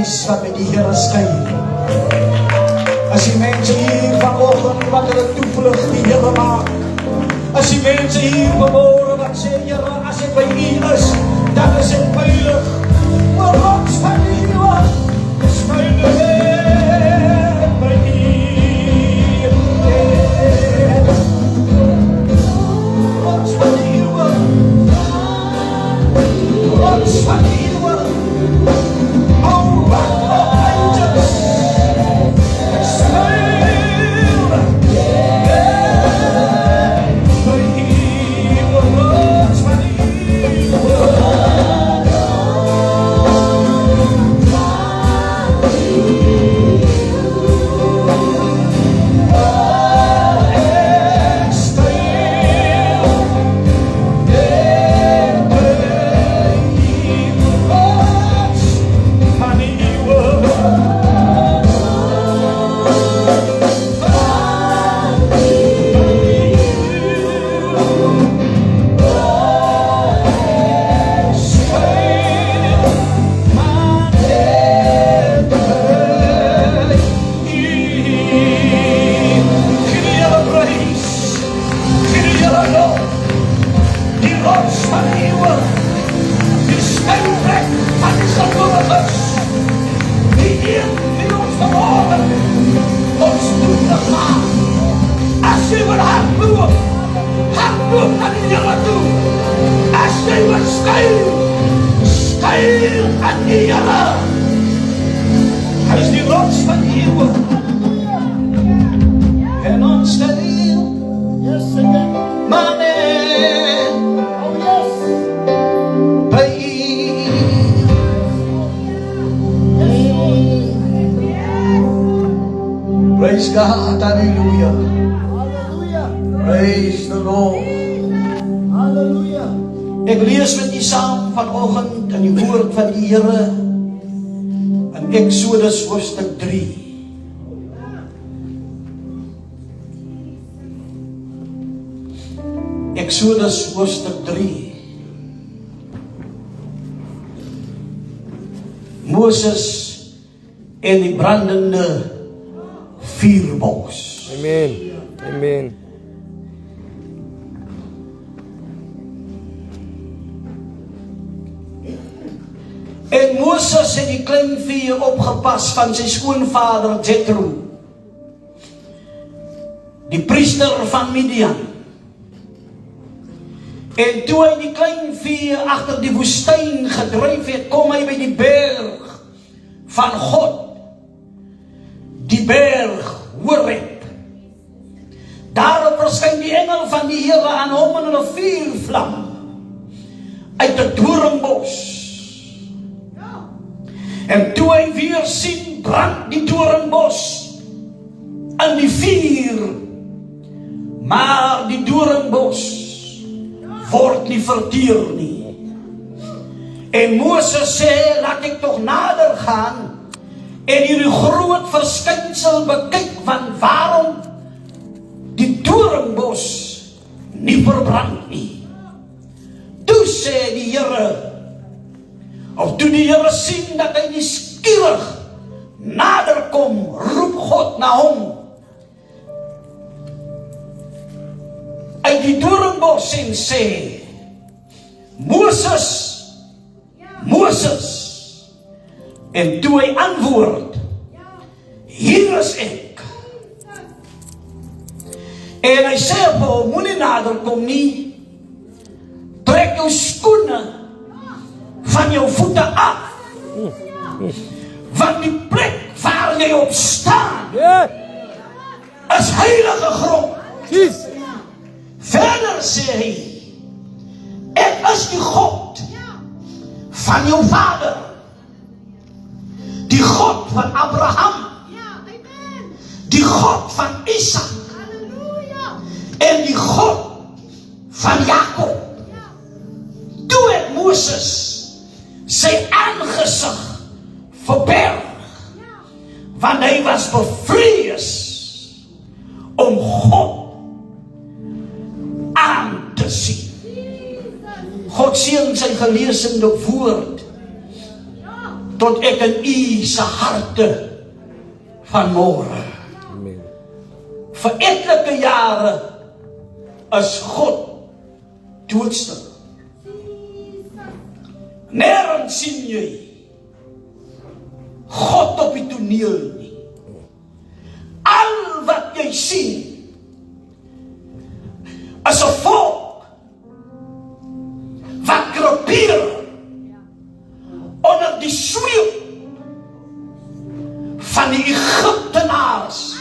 reis wat met die Here skei. As die mense hier vanoggend wat hulle toevlug die Here maak, as die mense hier vanmôre wat sê, Here, as ek by U is, dan is ek veilig. Maar rots van die lewe is veilig by U. Rots van die lewe, rots van die lewe, oh, wat angels, is veilig by U, rots van die lewe. Hy is die rots van die eeuwe en ons styl, maar net by U. Praise God, hallelujah. Praise the Lord. Ek lees met u saam vanoggend in die woord van die Here in Exodus hoofstuk 3. Exodus hoofstuk 3. Moses en die brandende vuurbos. Amen. Amen. En Moses het die klein vee opgepas van sy skoonvader Jethro, die priester van Midian. En toe hy die klein vee agter die woestyn gedryf het, kom hy by die berg van God, die berg Horeb. Daarop verskyn die engel van die Here aan hom in 'n vuurvlam uit 'n doringbos. En toe hy weer sien, brand die doringbos in die vuur, maar die doringbos word nie verteer nie. En Moses sê, laat ek tog nader gaan en hierdie groot verskynsel bekyk, want waarom die doringbos nie verbrand nie. Toe sê die Here, of toe die Here sien dat hy nuuskierig nader kom, roep God na hom uit die doringbos en sê, Moses, Moses. En toe hy antwoord, hier is ek. En hy sê op hom, moenie nader kom nie, trek jou skoene van jou voete af, want die plek waar jy op staan is heilige grond. Verder sê hy, ek is die God van jou vader, die God van Abraham, die God van Isaac en die God van Jakob. Toe het Moses sy aangesig verberg, want hy was bevrees om God aan te sien. God seën sy gelesende woord tot ek in u se harte vanmôre. Amen. Vir etlike jare is God doodstil. Nergens sien jy God op die toneel nie. Al wat jy sien is 'n volk wat groepeer onder die sweep van die Egiptenaars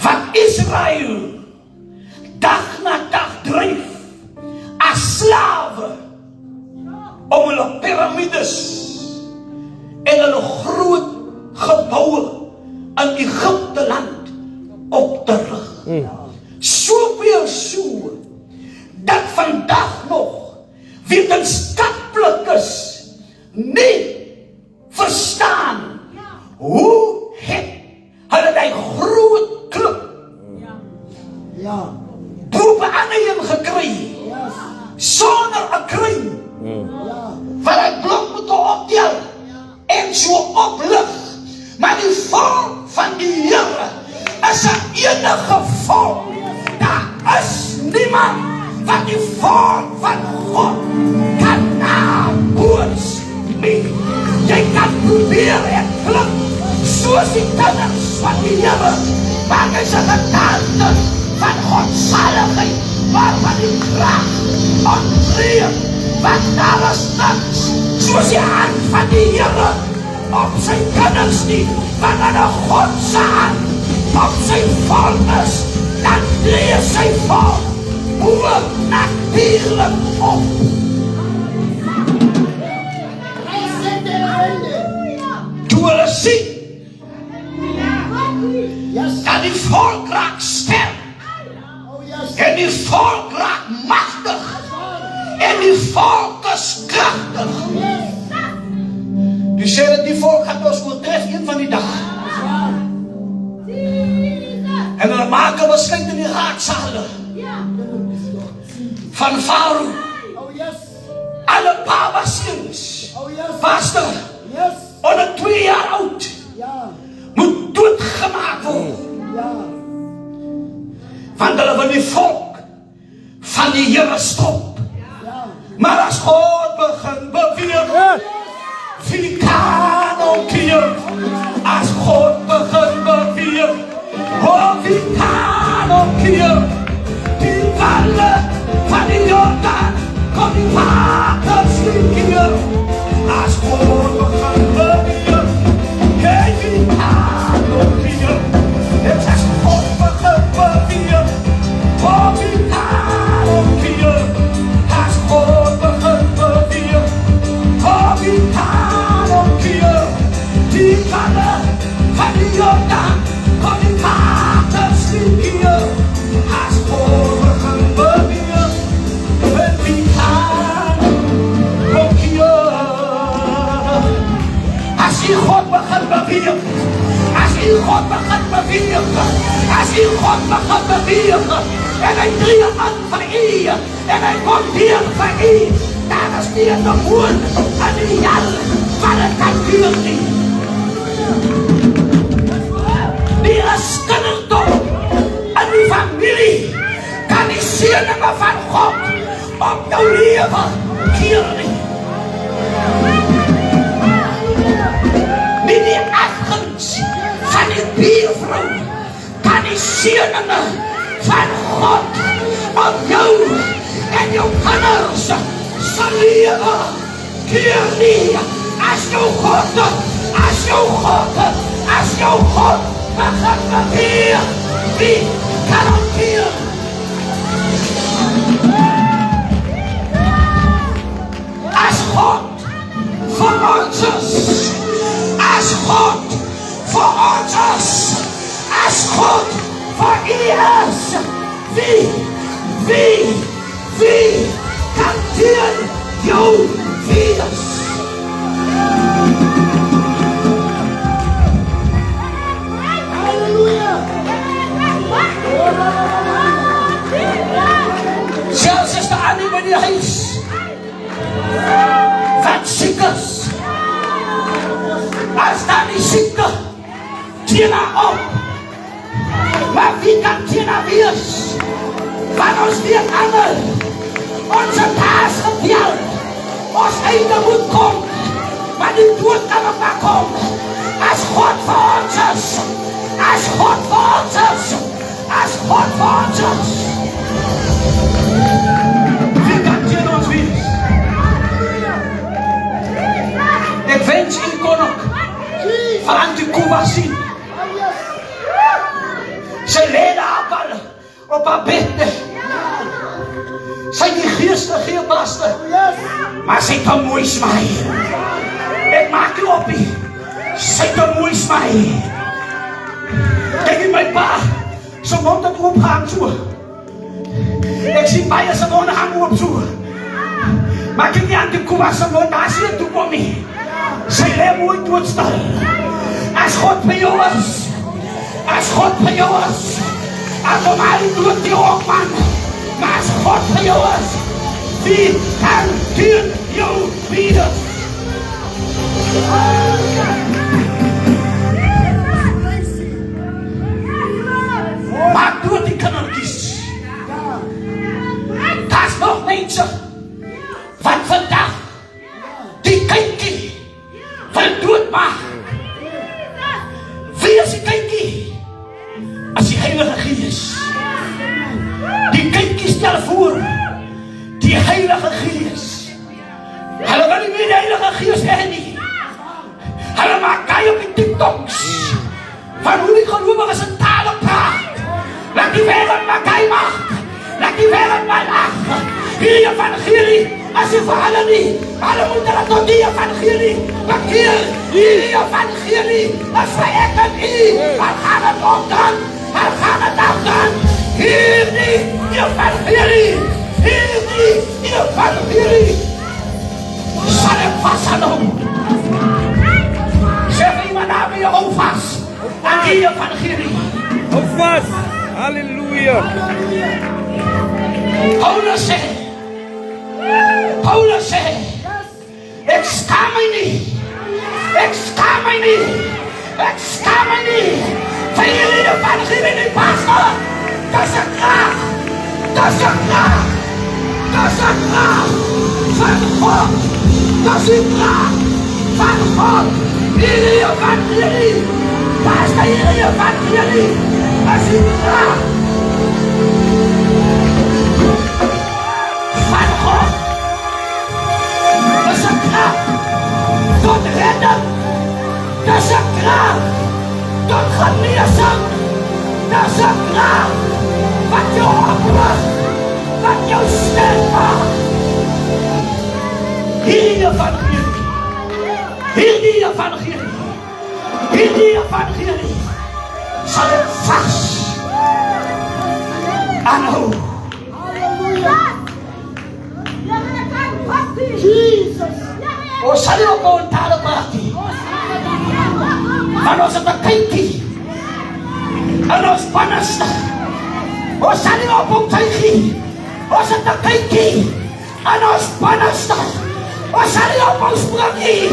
wat Israel dag na dag dryf as slawe om hulle piramides en hulle groot geboue in Egipte land op te rig. Soveel so dat vandag nog wetenskaplikes nie verstaan hoe het hulle die groot klip bovenaan gekry sonder 'n kruin wat hy blok moet optel en so oplig. Maar die volk van die Here is 'n enige volk. Daar is niemand wat die volk van God kan naboots nie. Jy kan probeer en klink soos die kinders van die Here, maar jy is 'n getuige van godsaligheid, waarvan die krag ontbreek, want daar is niks soos die hand van die Here op sy kinders nie, wanneer God se hand op sy volk is, dan tree sy volk bovennatuurlik op. Toe hulle sien dat die volk raak sterk en die volk raak magtig en die volk is kragtig. Die sê dat die volk gaat ons oortref een van die dag. En hulle maak 'n besluit in die raadsale van Farao. Alle babasins, pastor, onder 2 jaar oud, moet doodgemaak word. Want hulle wil die volk van die Here stop. Maar as God begin beweeg, wie kan omkeer? As God begin beweeg, wie kan omkeer? Die walle van die Jordaan kom die waters nie keer. As God begin beweeg, wie kan omkeer? En as God begin beweeg, wie kan omkeer? As God begin beweeg, wie kan omkeer? Die walle van die Jordaan kom die waters nie keer. As God begin beweeg, wie kan omkeer? As die God begin beweeg, as die God begin beweeg, as die God begin beweeg, en hy tree aan vir u, en hy kom hier vir u, dan is nie 'n demoon in die hel wat het kan duur nie. Die is kinderdom in die familie, kan die seëninge van God op jou lewe keer nie. Nie die afguns van die buurvrou kan die seëninge van God op jou en jou kinders se lewe keer nie. As jou God begin beweeg, wie kan hom keer? As God vir ons is, as God vir ons is, as God vir u is, wie kan teen jou wees? Zelfs is daar nie by die huis wat siek is, teen haar op. Maar wie kan teen haar wees? Want ons weet almal, onze taas gedeeld. Ons einde moet kom, maar die dood kan ook maar kom. As God vir ons is, as God vir ons is, as God vir ons is. Wie kan teen ons wees? Ek wens u kon ook van Antikuba sien. Sy lê daar op haar bed. Sy die geestige geelbaste. Maar sy het 'n mooi smaai. Ek maak u op nie. Sy het 'n mooi smaai. Kyk in my pa, sy mond het oopgehang so. Ek sien baie sy mond hang oop so. Maar kyk nie aan die Kuba sy mond, daar sien het toe kom nie. Sy lê mooi doodstil. As God vir jou is, as God vir jou is, as normaal dood die ook man, maar as God vir jou is, wie kan teen jou wees? Maak dood die kindertjies. Daar's nog mense wat vandag die kindjie wil doodmaak. Wie is die kindjie? As die Heilige Gees. Die kindjie stel voor die Heilige Gees. Hulle wil nie meer die Heilige Gees hê nie. Hulle maak kei op die TikToks van hoe die gelowiges in tale praat. Laat die wêreld maar kei maak. Laat die wêreld maar lag. Hierdie evangelie as jy vir hulle nie. Hulle moet hulle tot die evangelie bekeer. Hierdie evangelie as vir ek en u. Wat gaan het ook dan? Wat gaan het ook dan? Hierdie evangelie. Hierdie evangelie. Sal ek vasthou. Sê vir iemand daar by jou hou vas. Aan die evangelie. Hou vas. Halleluja. Paulus sê, ek skaam my nie. Ek skaam my nie. Ek skaam my nie. Vir jullie evangelie nie, pastor. Dis 'n krag. Dis 'n krag. Dis 'n krag van God. Dis 'n krag van God. Jullie evangelie. Pastor, jullie evangelie. Dis 'n krag van God. Dis 'n krag tot redding. Dis 'n krag tot genesing. Dis 'n krag wat jou oprig, wat jou sterk maak. Hierdie evangelie. Hierdie evangelie. Hierdie evangelie sal ek vas aanhou. Ons sal nie op ons tale praat nie. Maar ons het 'n kindjie. En ons binneste. Ons sal nie op ons tuig nie. Ons het 'n kindjie. En ons binneste. Ons sal nie op ons spring nie.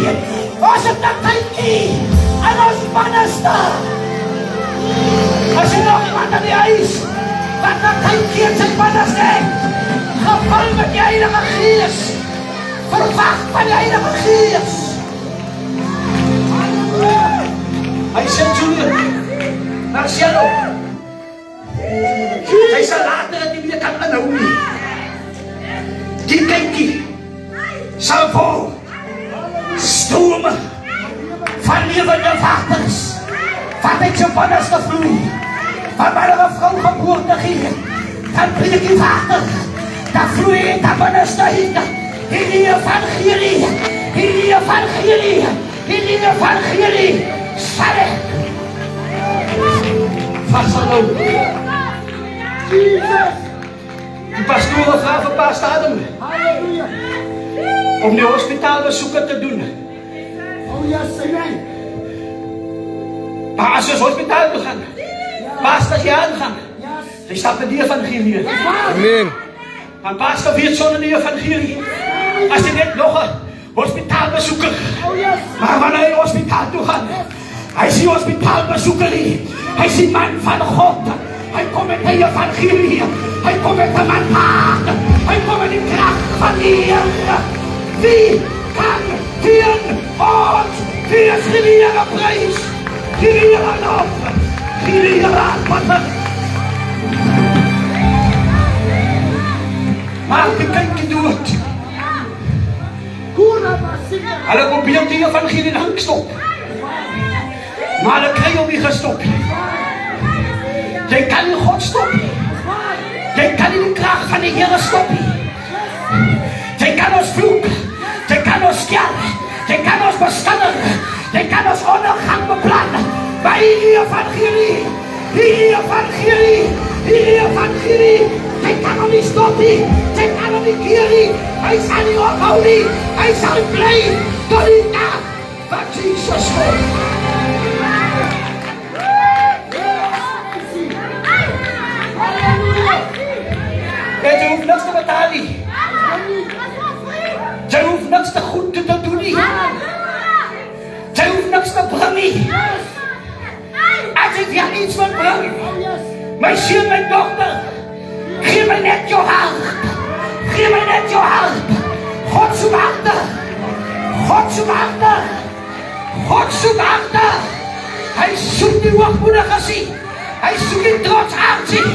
Ons het 'n kindjie. En ons binneste. As jy nog iemand aan die huis wat 'n kindjie in sy binneste het, gevul met die Heilige Gees. Verwag van die Heilige Gees. Hy sê Julian, Marciano, hy sal later het nie meer kan inhou nie. Die kindjie sal vol strome van lewende waters wat uit jou binneste vloei. Van waar 'n vrou geboorte gee, dan breek die water, dan vloei uit haar binneste heen. Hierdie evangelie, hierdie evangelie, hierdie evangelie sal ek vashou. Die pastoor vra vir Pastor Adam om die hospitaalbesoeke te doen. Maar as ons hospitaal toe gaan, Pastor Jan gaan, hy stap in die evangelie. Amen. Maar Pastor weet sonder die evangelie. As jy net nog 'n hospitaalbesoeker, maar wanneer hy hospitaal toe gaan, Hy is die hospitaalbesoeker nie. Hy is die man van God. Hy kom met die evangelie. Hy kom met 'n mandaat. Hy kom met die krag van die Here. Wie kan teen ons? Wie is die Here prys? Die Here lof. Die Here aanbid. Maar die kyk die dood. Hulle probeer die evangelie in hang stop. Maar hulle kry hom nie gestop. Jy kan nie God stop. Jy kan nie die krag van die Here stop. Jy kan ons vloek. Jy kan ons skel. Jy kan ons beskadig. Jy kan ons ondergang beplan. Maar die evangelie. Die evangelie. Die evangelie. Jy kan hom nie stop nie. Jy kan hom nie keer nie. Hy sal nie ophou nie. Hy sal bly tot die dag van Jesus kom. Jy hoeft niks te betaal nie. Jy hoeft niks te goed te doen nie. Jy hoeft niks te bring nie. As ek vir iets wil bring, my seun, my dogter, gee my net jou hart. Gee my net jou hart. God soek harte. God soek harte. God soek harte. Hy soek die hoogmoediges nie. Hy soek die trotshartsie.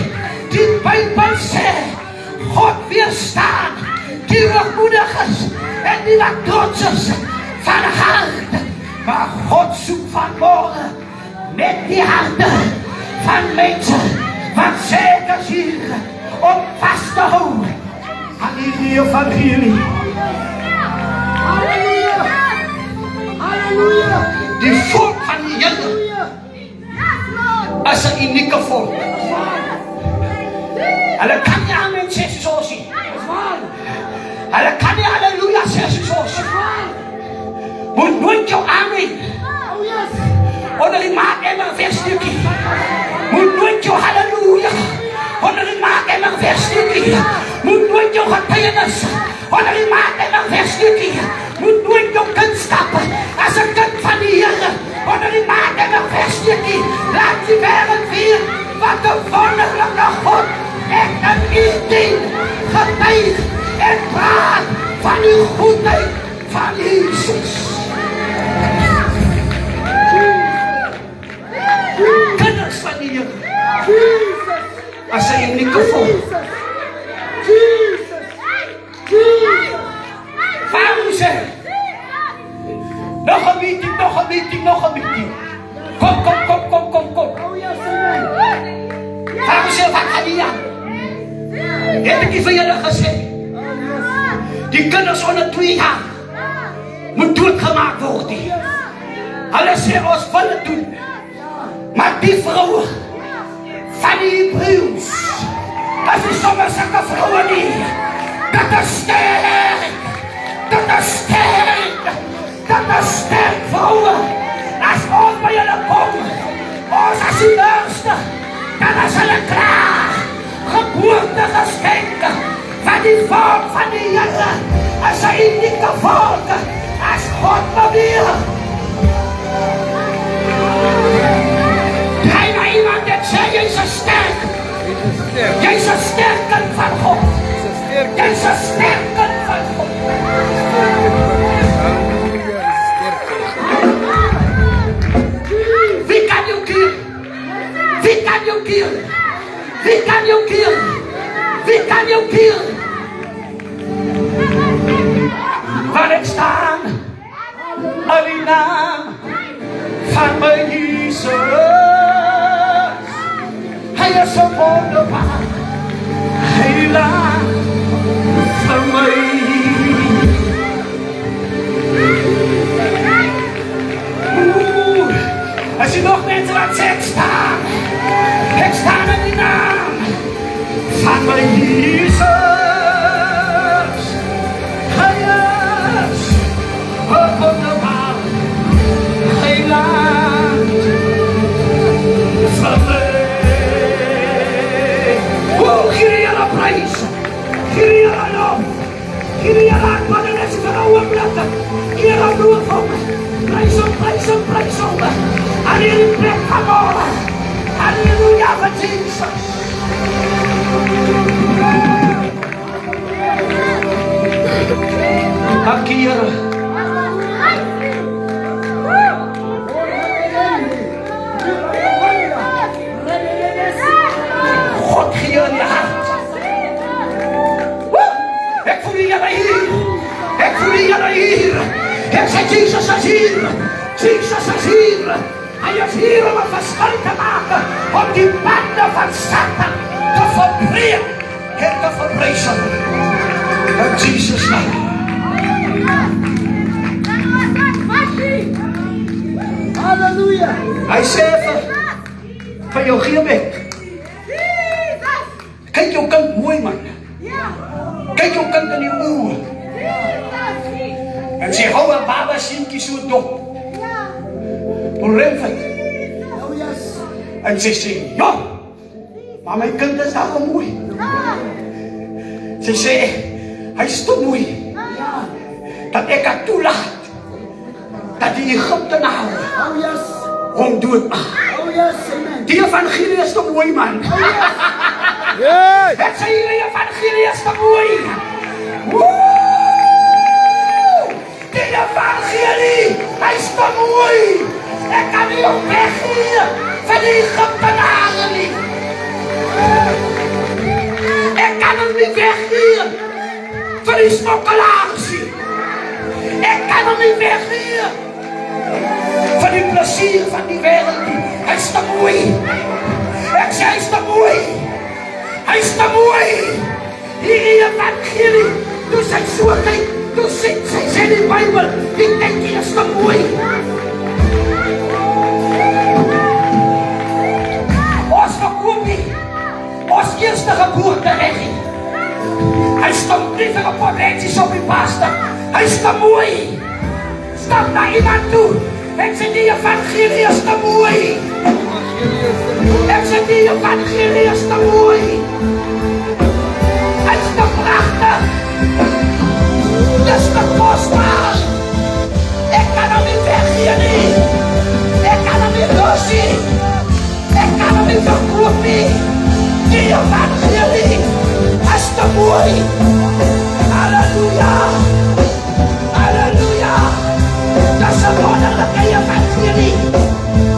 Die Bybel sê, God weerstaan die hoogmoediges en die wat trots is van hart. Maar God soek vanmorgen net die harte van mense wat zeker hier om vast te hou aan die evangelie. Halleluja! Halleluja! Die volk van die Here is 'n unieke volk. Hulle kan nie amen sê soos nie. Hulle kan nie halleluja sê soos nie. Moet nooit jou amen onder die maat en een verstukkie. Moet nooit jou halleluja onder die maat en een verstukkie. Moet nooit jou getuienis onder die maat en een verstukkie. Moet nooit jou kunskap as 'n kind van die Here onder die maat en een verstukkie. Laat die wêreld weer wat 'n wonderlike God ek kan u dien, getuig en praat van die goedheid van Jesus. Kinders van die Here as 'n unieke volk. Waarom sê? Nog 'n meeting, nog 'n meeting, nog 'n meeting. Kom. Waarom sê wat gaan die aan? Het ek vir julle gesê, die kinders onder 2 jaar moet doodgemaak word. Hulle sê ons wil het doen, maar die vroue van die Hebreërs, as die sommer sulke vroue nie, dat is sterk, vroue, as ons by julle kom, ons as die eerste, dan is hulle klaar, geboorte geskenk, van die volk van die Here, as 'n unieke volk, as God beweer. Kry nou iemand dat sê, jy's 'n sterk, jy's 'n sterk kind van God, jy's 'n sterk kind van God. Wie kan jou keer? Wie kan jou keer? Wie kan jou keer? Wie kan jou keer? Waar ek staan, al die naam van my Jesus. Hy is so wonderbaar, heilig vir my. As jy nog mense wat sê, ek staan in die naam van my Jesus. Hy is wonderbaar, heilig vir my. Gee die Here prys, gee die Here lof, gee die Here aanbiding vir 'n oomblik. Here loof hom, prys hom. in je hart. Ik voel die Here hier. Ik voel die Here hier. Ik zeg, Jezus is hier. Jezus is hier. Hij is hier om een verschil te maken. Om die banden van Satan te verbreken en te verbreken. In Jezus' naam. Halleluja. Hij zei van jou Geerbeek. Kijk jou kant mooi man. Kijk jou kant in die oor. En sê hou 'n baba seentjie so dop. Rem van. Oh yes. En sy sê, ja, maar my kind is daar mooi. Sy sê, hy is te mooi. Dat ek kan toelaat dat die Egyptenaar Oh yes. hom dood maak. Oh yes. Amen. Die evangelie is te mooi man. Yes. Ek sê die evangelie is te mooi. Woe! Die evangelie, hy is te mooi. Ek kan nie op weggee van die Egyptenaren nie. Ek kan hom nie weggee van die smokkelaars nie. Ek kan hom nie weggee van die plesier van die wêreld nie. Hy is te mooi. Ek sê hy is te mooi. Hy is te mooi. Hierdie evangelie, toe sy so kyk, toe sy sê die Bybel, die tydjie is te mooi. Ons verkoop nie ons eerste geboorte reg nie. Hy stop nie vir 'n potensies op die pastor. Hy is te mooi. Stap na iemand toe. Ek sê die evangelie is te mooi. Ek sê die evangelie is te mooi. Hy is te pragtig. Dis te kostbaar. Ek kan hom nie weggee nie. Ek kan hom nie los nie. Ek kan hom nie verkoop nie. Die evangelie is te mooi. Halleluja. Halleluja. Dis 'n wonderlike evangelie.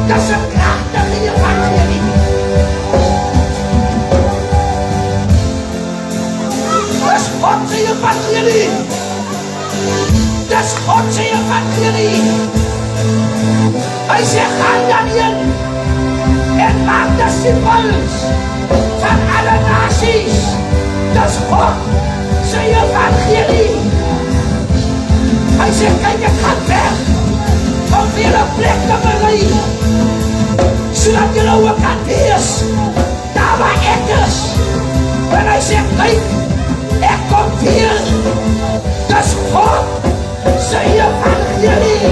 Dis 'n kragtige evangelie. Dis God se evangelie. Dis God se evangelie. Hy sê gaan dan heen en maak disippels van alle nasies. Dis God se evangelie. Hy sê kyk ek gaan weg om weer 'n plek te berei sodat julle ook kan wees daar waar ek is. En hy sê kyk ek kom weer. Dis God se evangelie.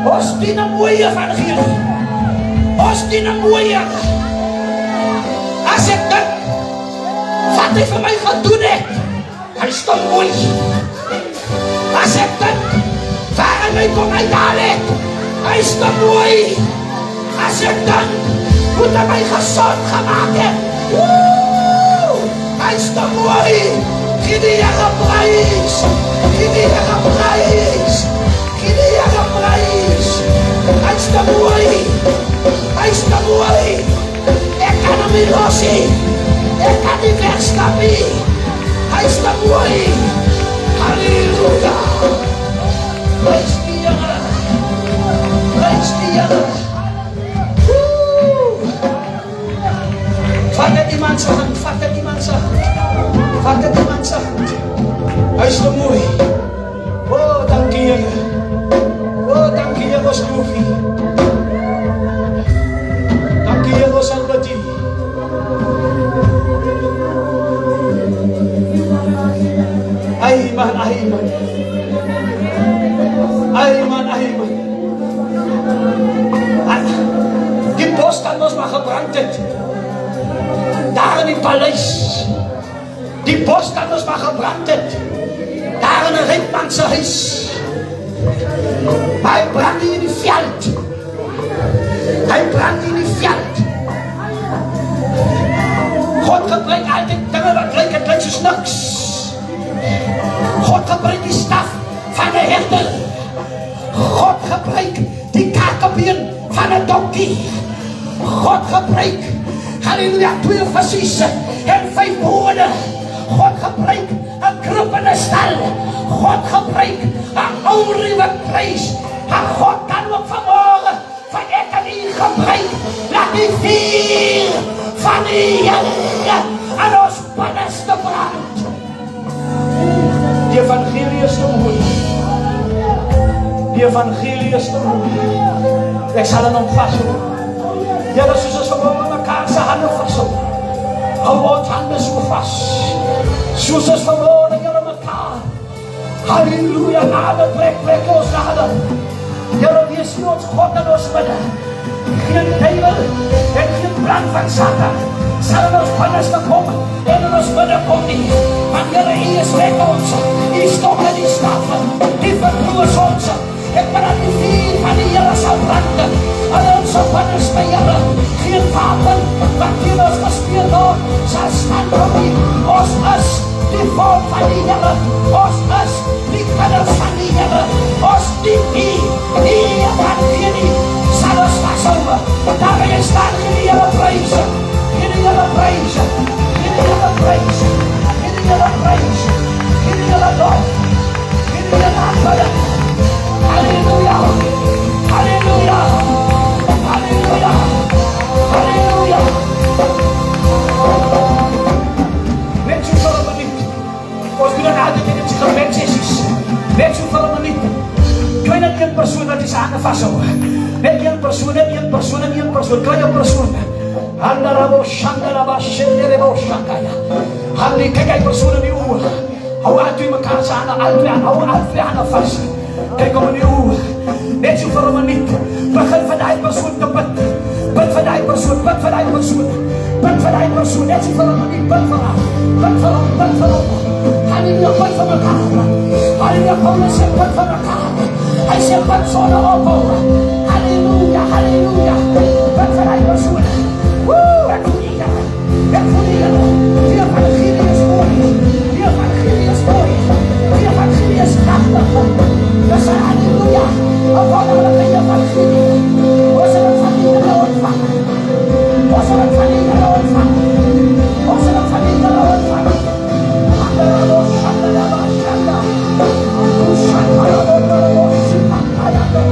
Ons dien 'n mooie evangelie. Ons dien 'n mooie. As ek dink wat hy vir my gedoen het, hy is te mooi. As ek dink waar hy my kom uithaal het, hy is te mooi. As ek dink hoe hy my gesond gemaak het, hy is te mooi. Gee die Here prys. Gee die Here prys. Gee die Here prys. Hy is te mooi. Hy is te mooi. Ek kan hom nie los nie. Ek kan nie wegstap nie. Hy is te mooi. Halleluja. Prys die Here. Prys die Here. Vat dit iemand se hand. Vat dit iemand se hand. Vat dit iemand se hand. Hy is te mooi. Oh, dankie Here. Oh, dankie Here, ons loof U. Dankie Here, ons aanbid U. Amen, amen. Amen, amen. Die bos dan ons maar gebrand het. Daar in die paleis. Die bos dan ons maar gebrand het. Daar in 'n rypman se huis. Hy brand in die veld. Hy brand in die veld. God gebruik altyd dinge wat lyk soos niks. God gebruik die staf van 'n herder. God gebruik die gebruik. Halleluja, 12 versies en 5 woorde. God gebruik 'n krippende stal. God gebruik 'n ou ruwe prys. En God kan ook vanmorgen van ek en u gebruik. Laat die vuur van die Here aan ons binneste brand. Die evangelie is te mooi. Die evangelie is te mooi. Ek sal in hom vashou. Here, soos ons vanmorgen mekaar se hande vashou, hou ons hande so vas. Soos ons vanmorgen, Here, mekaar, halleluja, nader trek ons nader. Here, wees nie ons God in ons midde. Geen duivel en geen plan van Satan sal in ons binneste kom en in ons midde kom nie. Want Here, U is met ons. U stop in die stad. U vertroos ons. Ek bid dat die vuur van die Here sal brand in ons binneste, Here. Geen wapen wat teen ons gespeel word sal stand op nie. Ons is die volk van die Here. Ons is die kinders van die Here. Ons die evangelie sal ons vashou. Daarin staan die Here prys. Die Here prys. Die Here prys. Die Here prys. Die Here lof. Die Here aanbid. Halleluja. Halleluja. Halleluja. Halleluja. Net so vir 'n minuut. Ons doen nou altyd net so gebedsessies. Net so vir 'n minuut. Kry net een persoon wat die hande vashou. Net een persoon, net een persoon, net een persoon. Kry 'n persoon. Handarabo shandaraba shenderebo shakaya. Handi kyk hy persoon in die oë. Hou aan toe mekaar se hande aan, hou aan vas. Kyk hom in die oë. Net so vir 'n minuut. Begin van daai persoon te bid. Bid vir daai persoon, bid vir daai persoon. Bid vir daai persoon. Net so vir 'n minuut, bid vir hom. Bid vir hom, bid vir hom. Halleluja, bid vir mekaar. Halleluja, Paulus sê bid vir mekaar. Hy sê bid sonder ophou. Halleluja, halleluja. Bid vir daai persoon. Woo, ek voel die Here. Ek voel die Here. Die evangelie is mooi. Die evangelie is mooi. Die evangelie is kragtig. Dus halleluja. Op wonderlijke evangelie. Ons sal het van die Here ontvang. Ons sal het van die Here ontvang. Ons sal het van die Here ontvang. Anderabo shandaraba shanda. Shandarabo shikakayado.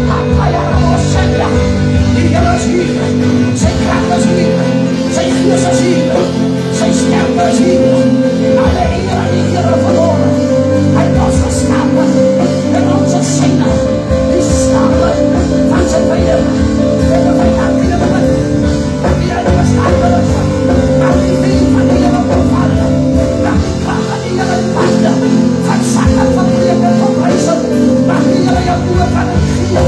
Kakayarabo shanda. Die Here is hier. Sy kracht is hier. Sy gees is hier. Sy sterkte is hier. Alle eer aan die Here verloren. Hy het ons geskapen. En ons is syne. Die skapen van sy vijand. En die vijand die Here bid. Die Here beskapen is. Mag die vuur van die Here bevallen. Mag die kracht van die Here banden. Van Satan, van vrede, van prijzen. Mag die Here jou nieuwe van het gier.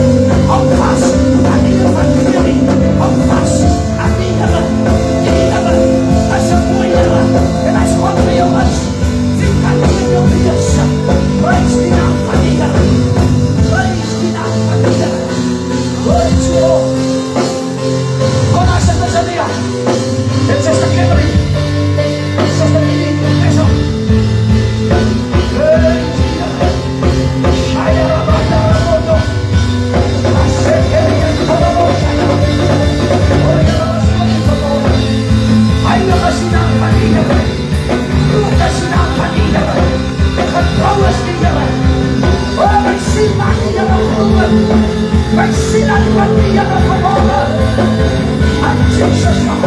Hou vast aan die evangelie. Hou vast aan die Here. Die Here is een mooie Here. En als God vir jou is, wie kan hier jou wees? Prijs die naam van die Here. Prijs die naam van die Here. Glory to God. Kom naar Sister Celia. En Sister Kimberly. Sister Lily. Lees op. Praise the Here. Shaya Rabanda Raboto. Asekeri en Koloboshaya. Oya Rabasoni Kobo. Heilige is die naam van die Here. Roep is die naam van die Here. Getrouw is die Here. Oh, wij zien aan die Here groeien. Wij zien aan wat die Here vermogen. Aan Jesus naam.